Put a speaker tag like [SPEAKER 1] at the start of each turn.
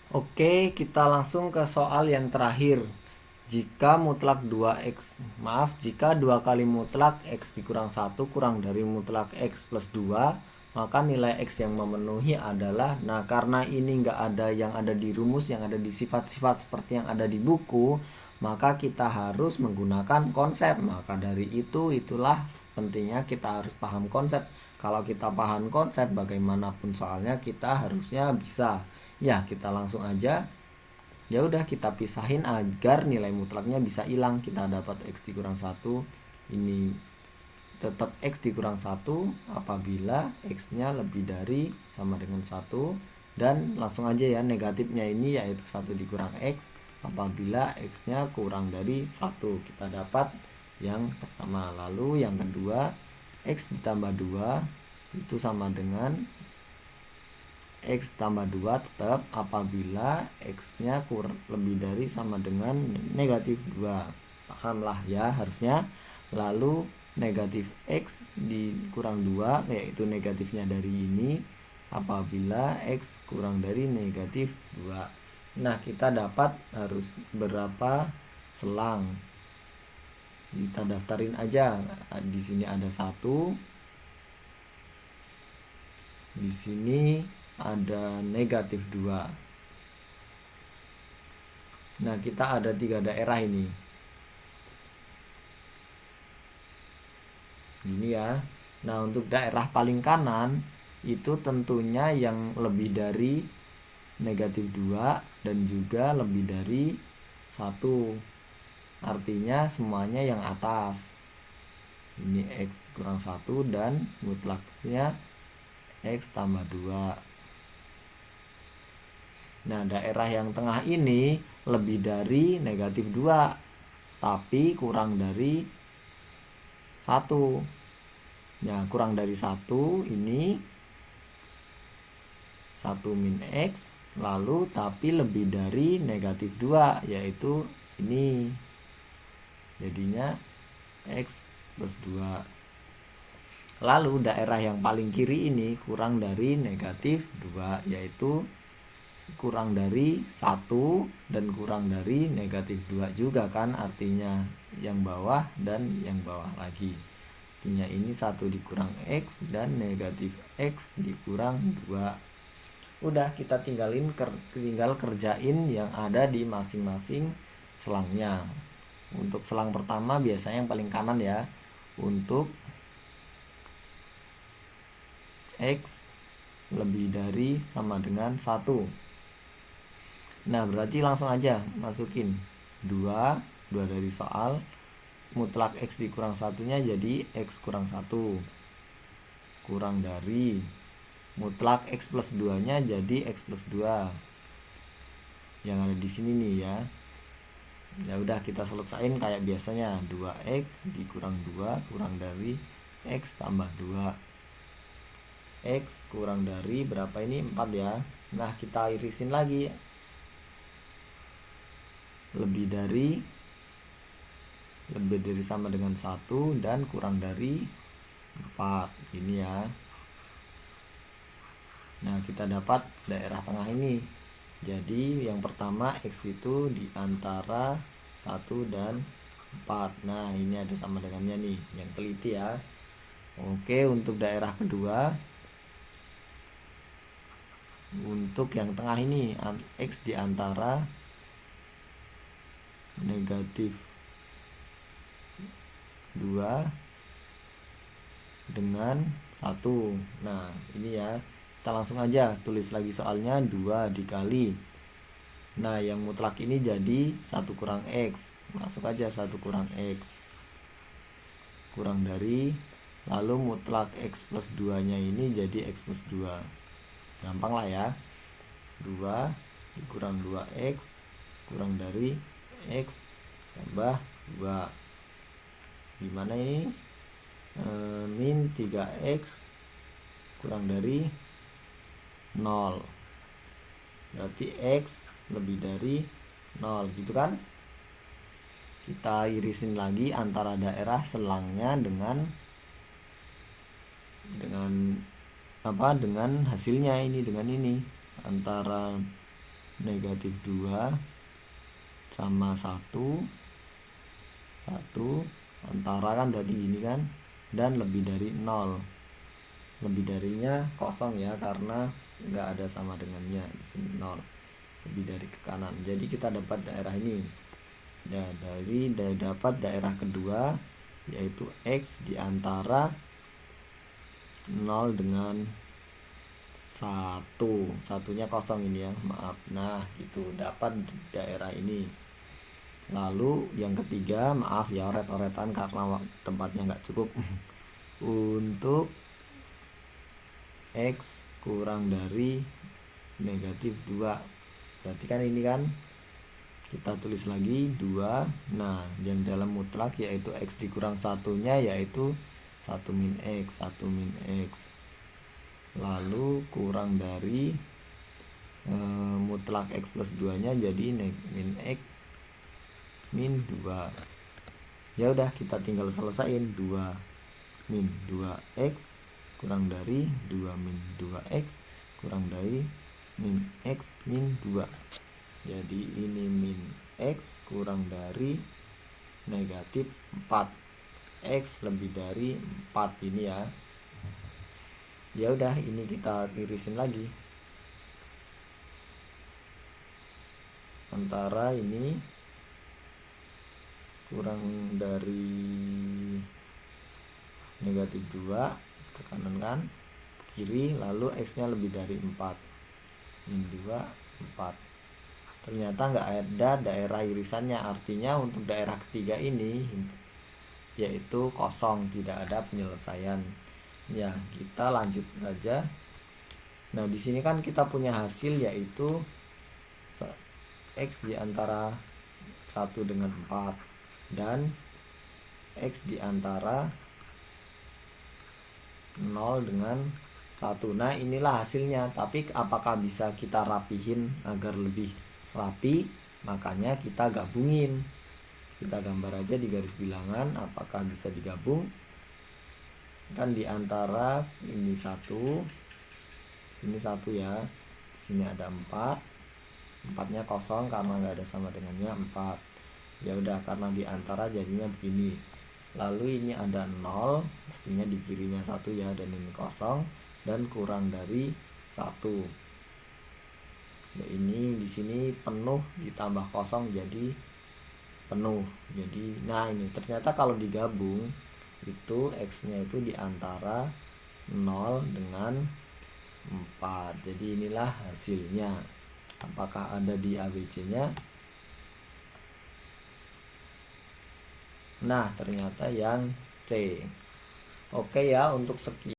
[SPEAKER 1] Oke, kita langsung ke soal yang terakhir. Jika mutlak 2x, jika 2 kali mutlak x dikurang 1 kurang dari mutlak x plus 2, maka nilai x yang memenuhi adalah, nah karena ini nggak ada yang ada di rumus, yang ada di sifat-sifat seperti yang ada di buku, maka kita harus menggunakan konsep. Maka dari itulah pentingnya kita harus paham konsep. Kalau kita paham konsep, bagaimanapun soalnya kita harusnya bisa. Ya, kita langsung aja. Ya udah, kita pisahin agar nilai mutlaknya bisa hilang. Kita dapat x dikurang 1, ini tetap x dikurang 1 apabila x nya lebih dari sama dengan 1, dan langsung aja ya, negatifnya ini yaitu 1 dikurang x apabila x nya kurang dari 1. Kita dapat yang pertama. Lalu yang kedua, x ditambah 2 itu sama dengan x tambah 2 tetap apabila x nya lebih dari sama dengan negatif 2. Paham lah ya harusnya. Lalu negatif x dikurang 2 yaitu negatifnya dari ini apabila x kurang dari negatif 2. Nah, kita dapat harus berapa selang. Kita daftarin aja. Di sini ada 1. Di sini ada negatif 2. Nah, kita ada 3 daerah ini. Gini ya. Nah, untuk daerah paling kanan itu tentunya yang lebih dari negatif 2 dan juga lebih dari 1. Artinya semuanya yang atas. Ini x kurang 1 dan mutlaknya x tambah 2. Nah, daerah yang tengah ini lebih dari negatif 2 tapi kurang dari 1. Ya, kurang dari 1 ini 1 min x, lalu tapi lebih dari negatif 2 yaitu ini. Jadinya x plus 2. Lalu daerah yang paling kiri ini kurang dari negatif 2 yaitu kurang dari 1 dan kurang dari negatif 2 juga kan, artinya yang bawah dan yang bawah lagi. Artinya ini 1 dikurang x dan negatif x dikurang 2. Udah, kita tinggal kerjain yang ada di masing-masing selangnya. Untuk selang pertama biasanya yang paling kanan ya. Untuk x lebih dari sama dengan 1. Nah, berarti langsung aja masukin 2 dari soal. Mutlak x dikurang 1-nya jadi x kurang 1 kurang dari mutlak x plus 2-nya jadi x plus 2 yang ada di sini nih ya. Ya udah, kita selesain kayak biasanya. 2x dikurang 2 kurang dari x tambah 2. X kurang dari berapa ini? 4 ya. Nah, kita irisin lagi. Lebih dari sama dengan 1 dan kurang dari 4. Ini ya. Nah, kita dapat daerah tengah ini. Jadi yang pertama x itu di antara 1 dan 4. Nah, ini ada sama dengannya nih, yang teliti ya. Oke, untuk daerah kedua, untuk yang tengah ini x di antara negatif 2 dengan 1. Nah, ini ya. Kita langsung aja tulis lagi soalnya. 2 dikali. Nah, yang mutlak ini jadi 1 kurang x. Masuk aja 1 kurang x kurang dari, lalu mutlak x plus 2 nya ini jadi x plus 2. Gampang lah ya. 2 dikurang 2x kurang dari x tambah 2. Gimana ini? Min 3x kurang dari 0. Berarti x lebih dari 0 gitu kan. Kita irisin lagi antara daerah selangnya dengan hasilnya ini, dengan ini. Antara negatif 2 sama 1 antara kan berarti gini kan, dan lebih dari 0. Lebih darinya kosong ya, karena nggak ada sama dengannya di sini 0. Lebih dari ke kanan, jadi kita dapat daerah ini ya. Dari dapat daerah kedua yaitu X di antara 0 dengan 1. Satunya kosong ini ya, maaf. Nah itu dapat daerah ini. Lalu yang ketiga, maaf ya oret-oretan karena tempatnya nggak cukup. Untuk X kurang dari negatif 2, berarti kan ini kan kita tulis lagi 2. Nah yang dalam mutlak yaitu X dikurang satunya yaitu 1 min X, 1 min X. Lalu kurang dari mutlak X plus 2 nya jadi min X min 2. Ya udah, kita tinggal selesaiin. 2 min 2X kurang dari 2 min 2X kurang dari min X min 2. Jadi ini min X kurang dari negatif 4. X lebih dari 4 ini ya. Ya udah, ini kita irisin lagi. Antara ini kurang dari negatif 2 ke kanan kan, kiri, lalu X nya lebih dari 4, min 2 4. Ternyata nggak ada daerah irisannya, artinya untuk daerah ketiga ini yaitu kosong, tidak ada penyelesaian ya. Kita lanjut saja. Nah di sini kan kita punya hasil yaitu X di antara 1 dengan 4 dan X di antara 0 dengan 1. Nah inilah hasilnya, tapi apakah bisa kita rapihin agar lebih rapi? Makanya kita gabungin. Kita gambar aja di garis bilangan, apakah bisa digabung. Kan di antara ini 1, sini 1 ya, sini ada 4, 4-nya kosong karena nggak ada sama dengannya 4. Ya udah, karena di antara jadinya begini. Lalu ini ada 0, mestinya di kirinya 1 ya, dan ini kosong dan kurang dari 1. Ya ini di sini penuh ditambah kosong jadi penuh. Jadi nah ini ternyata kalau digabung itu X-nya itu di antara 0 dengan 4. Jadi inilah hasilnya. Apakah ada di ABC-nya? Nah ternyata yang C. Oke ya, untuk sekian